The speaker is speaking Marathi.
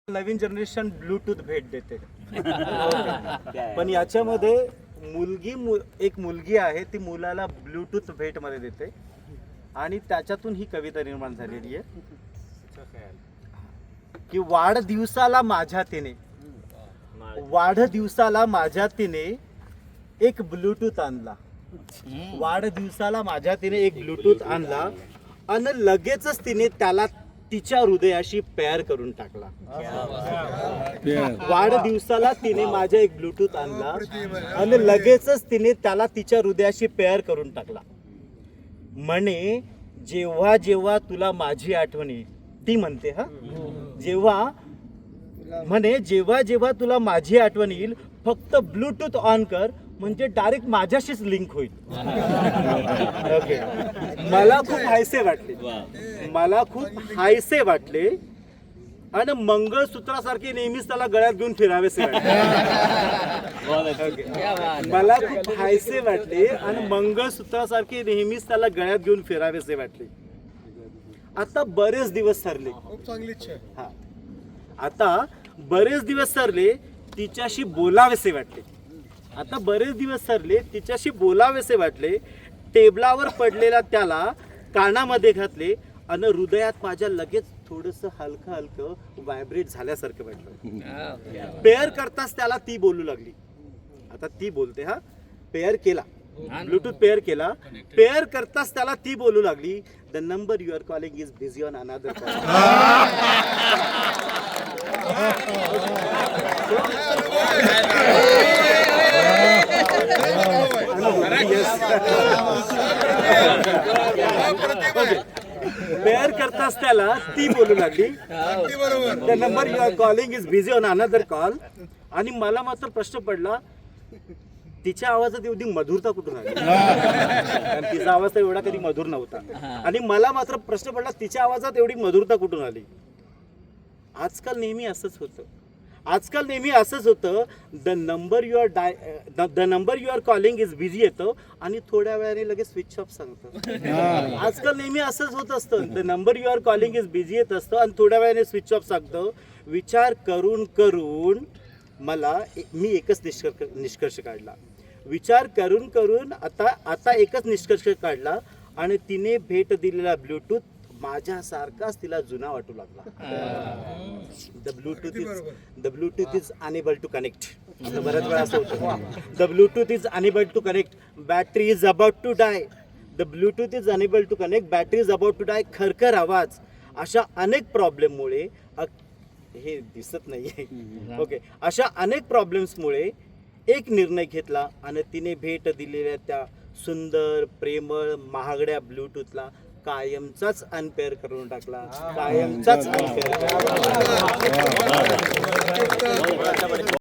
नवीन जनरेशन ब्लूटूथ भेट देते. पण याच्यामध्ये एक मुलगी आहे, ती मुलाला ब्लूटूथ भेट मध्ये देते आणि त्याच्यातून ही कविता निर्माण झालेली आहे की वाढदिवसाला माझ्या तिने एक ब्लूटूथ आणला. वाढदिवसाला माझ्या तिने एक ब्लूटूथ आणला आणि लगेचच तिने त्याला तिच्या हृदयाशी पेअर करून टाकला. वाढदिवसाला तिने माझ्या एक ब्लूटूथ आणला आणि लगेचच तिने त्याला तिच्या हृदयाशी पेअर करून टाकला. म्हणे जेव्हा जेव्हा तुला माझी आठवण येईल, ती म्हणते जेव्हा जेव्हा तुला माझी आठवण येईल फक्त ब्लूटूथ ऑन कर, म्हणजे डायरेक्ट माझ्याशीच लिंक होईल. ओके. मला खूप हायसे वाटले आणि मंगळसूत्रासारखे नेहमीच त्याला गळ्यात घेऊन फिरावेसे वाटले. मला खूप हायसे वाटले आणि मंगळसूत्रासारखे नेहमीच त्याला गळ्यात घेऊन फिरावेसे वाटले. आता बरेच दिवस सरले. आता बरेच दिवस सरले, तिच्याशी बोलावेसे वाटले. टेबलावर पडलेला त्याला कानामध्ये घातले आणि हृदयात माझ्या लगेच थोडस हलकं व्हायब्रेट झाल्यासारखं वाटलं. पेअर करताच त्याला ती बोलू लागली. आता ती बोलते. पेअर केला, ब्लूटूथ पेअर केला. पेअर करताच त्याला ती बोलू लागली, the number you are calling is busy on another call. Pair करताच त्याला ती बोलू लागली, the number you are calling is busy on another call. आणि मला मात्र प्रश्न पडला, तिच्या आवाजात एवढी मधुरता कुठून आली? कारण तिचा आवाज तर एवढा कधी मधुर नव्हता. आणि मला मात्र प्रश्न पडला, तिच्या आवाजात एवढी मधुरता कुठून आली? आजकाल नेहमी असंच होतं. The number you are calling is busy येतं आणि थोड्या वेळाने लगेच स्विच ऑफ सांगतं. आजकाल नेहमी असंच होत असतं. The number you are calling is busy येत असतं आणि थोड्या वेळाने स्विच ऑफ सांगतं. विचार करून मी एकच निष्कर्ष काढला. आता एकच निष्कर्ष काढला आणि तिने भेट दिलेला ब्लूटूथ माझ्यासारखाच तिला जुना वाटू लागला. The bluetooth is unable to connect. बऱ्याच वेळा असं होतं. The bluetooth is unable to connect, battery is about to die. The bluetooth is unable to connect, battery is about to die. खरखर आवाज. अशा अनेक प्रॉब्लेममुळे हे दिसत नाहीये. ओके. अशा अनेक प्रॉब्लेम्समुळे एक निर्णय घेतला आणि तिने भेट दिलेल्या त्या सुंदर, प्रेमळ, महागड्या ब्लूटूथला कायमचाच अनपेअर करून टाकला.